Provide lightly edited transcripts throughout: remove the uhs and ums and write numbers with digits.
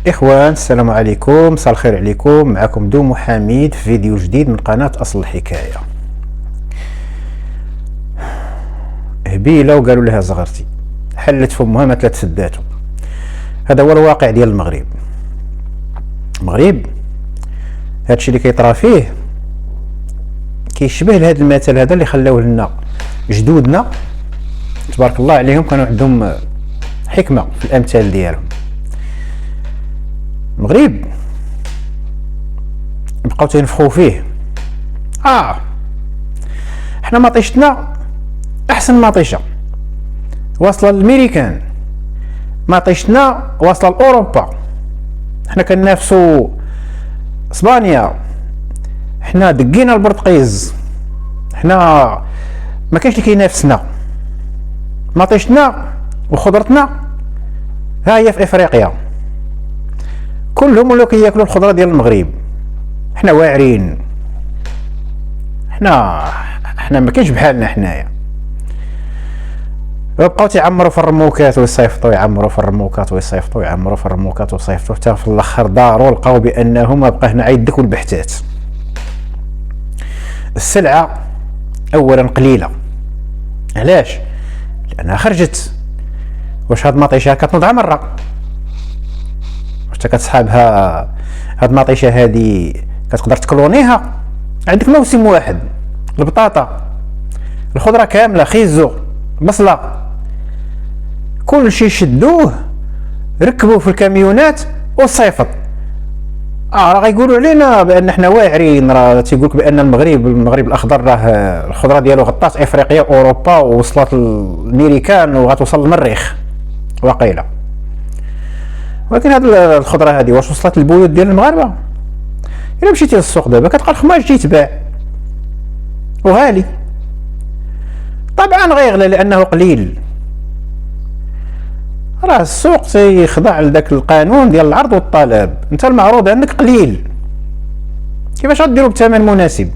إخوان، السلام عليكم، مساء الخير عليكم. معكم دوم حميد في فيديو جديد من قناة أصل الحكاية. هبيلة وقالوا لها زغرتي، حلت فمها ما تلات سداتو. هذا هو الواقع ديال المغرب. هادشي اللي كيطرا فيه كيشبه لهذا المثل هذا اللي خلاوه لنا جدودنا تبارك الله عليهم، كانوا عندهم حكمة في الأمثال ديالهم. المغرب بقاو تينفخوا فيه، حنا مطيشتنا احسن مطيشه واصله للميريكان، مطيشتنا واصله لاوروبا، حنا كننافسوا اسبانيا، حنا دقينا البرتقيز، حنا ما كاينش اللي كينافسنا، مطيشتنا وخضرتنا ها هي في افريقيا، كلهم ولاو كياكلوا الخضره ديال المغرب. حنا واعرين، حنا ما كاينش بحالنا حنايا. بقاو تيعمروا في الرموكات ويصيفطوا، يعمروا في الرموكات ويصيفطوا، يعمروا في الرموكات ويصيفطوا، حتى في الاخر داروا لقاو بانه ما بقى هنا عيدك والبحتات. السلعه اولا قليله، علاش؟ لانها خرجت. واش هاد المطيشه كتنوض مره؟ واش كتصحابها هاد المطيشه هادي كتقدر تكلونيها؟ عندك موسم واحد، البطاطا، الخضره كامله، خيزو، بصله، كل شيء شدوه ركبوه في الكاميونات وصيفط. راه غيقولوا علينا بان احنا واعرين، راه تيقولك بان المغرب الاخضر راه الخضره ديالو غطات افريقيا واوروبا ووصلت للميريكان وغتوصل للمريخ وقيله. ولكن هاد الخضره هادي واش وصلت للبيوت ديال المغاربه؟ الا مشيتي للسوق دابا كتلقى الخماج تيتباع وغالي، طبعا غيغلى لانه قليل. راه السوق تيخضع لذاك القانون ديال العرض والطلب، انت المعروض عندك قليل، كيفاش غديروا بثمن مناسب؟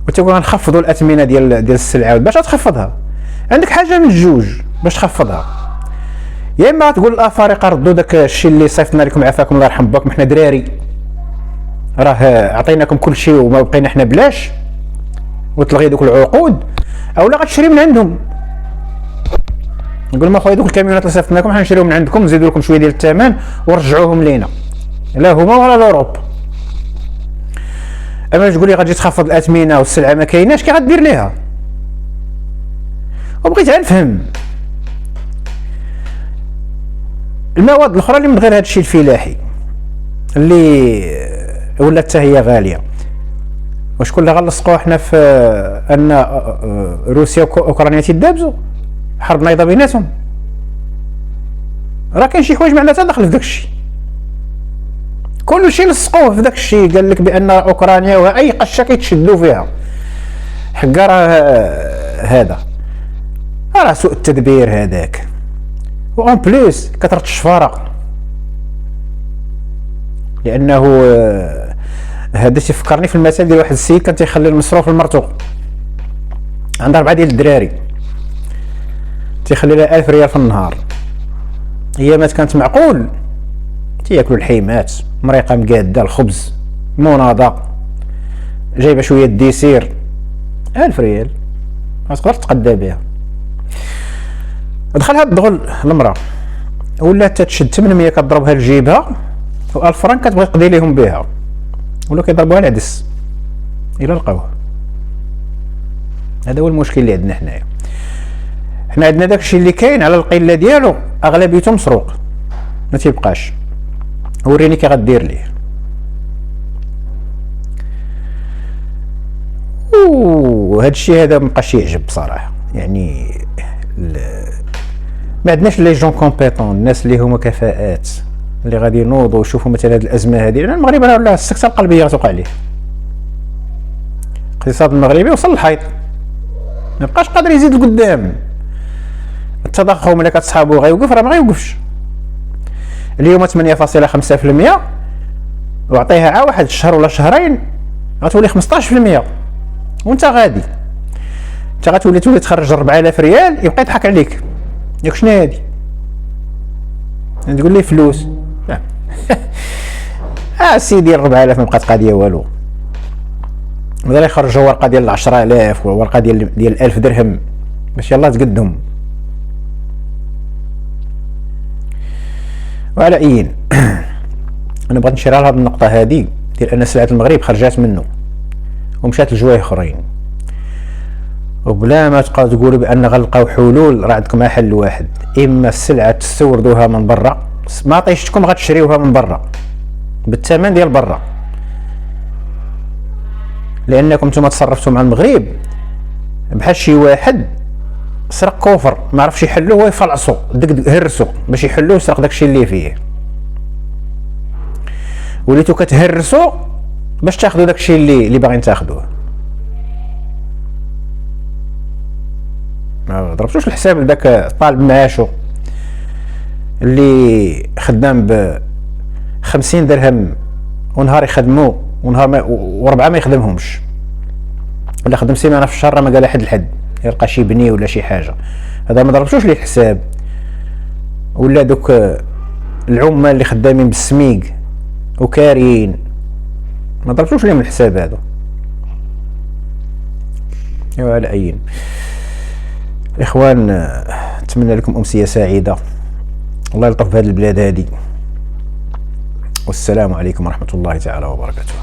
وتقول غنخفضوا الاثمنه ديال السلعه. باش تخفضها عندك حاجه من الجوج باش تخفضها، يا اما تقول الافارقه ردوا داك الشيء اللي صيفطنا لكم عافاكم الله يرحم باكم، حنا دراري راه عطيناكم كل شيء وما بقينا حنا بلاش، وتلغي دوك العقود، اولا غتشري من عندهم. نقول لهم اخويا دوك الكاميونات اللي صيفطناكم حنشريهم من عندكم، نزيدوا لكم شويه ديال الثمن ورجعوهم لينا، لا هما ولا الاوروب. اما تقول لي غتجي تخفض الاثمنه والسلعه ما كايناش، كي غدير ليها؟ وبغيت نفهم المواد الاخرى اللي من غير هذا الشيء الفلاحي اللي ولات حتى هي غاليه. واش كلها غنلصقوا حنا في ان روسيا واوكرانيا تيدابزوا حرب نايضه بيناتهم؟ راه كاين شي حوايج معناتها داخل في داك الشيء، كل شيء لصقوه في داك الشيء. قال لك بان اوكرانيا واي قشه كيتشدوا فيها، حقا راه هذا راه سوء التدبير هذاك. وان بليس كثرة الشفاره، لانه هذا تيفكرني في المثل ديال واحد السيد كان تيخلي المصروف لمرتو، عندها 4 ديال الدراري، تيخلي لها 1000 ريال في النهار. هي مات كانت معقول تياكلوا الحيمات، مريقه مقاده، الخبز، مناضه، جايبه شويه ديسير، 1000 ريال ما تقدر تتقدى بها. دخلها الدغل المراه ولات تشد 800 كضربها لجيبها، و1000 فرنك كتبغي تقضي ليهم بها، ولا كيضربوها العدس الى لقاوه. هذا هو المشكل اللي عندنا حنايا. حنا عندنا داكشي اللي كاين على القله ديالو اغلبيته مسروق، ما تيبقاش. وريني كي غدير ليه. وهذا الشيء هذا مابقاش يعجب بصراحه، يعني ما عندناش لي جون كومبيتون، الناس اللي هما كفاءات اللي غادي ينوضوا ويشوفوا مثلا هذه الازمه هذه. لان المغرب راه ولا السكته القلبيه غتوقع عليه، الاقتصاد المغربي وصل للحيط، ما بقاش قادر يزيد لقدام. التضخم اللي كتصحابو غيوقف، راه ما غيوقفش. اليوم 8.5%، وعطيها عا واحد الشهر ولا شهرين غتولي 15%، وانت غادي انت غتولي تخرج 4000 ريال يبقى يضحك عليك. ياك شنو هادي؟ تقول لي فلوس. سيدي 4000 ما بقات قضيه والو، بدل يخرجوا ورقه ديال 10000 وورقه ديال 1000 درهم باش يلاه تقدهم. وعلى اين انا بغيت نشير على هذه النقطه هذه ديال ان سلعه المغرب خرجات منه ومشات لجوايه اخرين، وبلا ما تبقاو تقولوا بان غنلقاو حلول. راه عندكم حل واحد، اما السلعه تستوردوها من برا، ما عطيشتكم غتشريوها من برا بالثمن ديال برا، لانكم نتوما تصرفتوا مع المغرب بحال شي واحد سرق كوفر ما عرفش يحلوه ويفلعصو هرسو باش يحلوه يسرق داكشي اللي فيه، وليتو كتهرسو باش تاخذوا داكشي اللي باغيين تاخذوه. ما ضربتوش الحساب لذاك طالب معاشو اللي خدام ب 50 درهم ونهار يخدمو ونهار وربعه ما يخدمهمش، ولا خدم سيمانه في الشهر ما قال حد الحد يلقى شي بني ولا شي حاجه. هذا ما ضربتوش ليه الحساب. ولا دوك العمال اللي خدامين بالسميق وكاريين ما ضربتوش ليهم الحساب هذا. ايوا على اين الاخوان، نتمنى لكم امسيه سعيده، الله يلطف بهذه البلاد هذه، والسلام عليكم ورحمه الله تعالى وبركاته.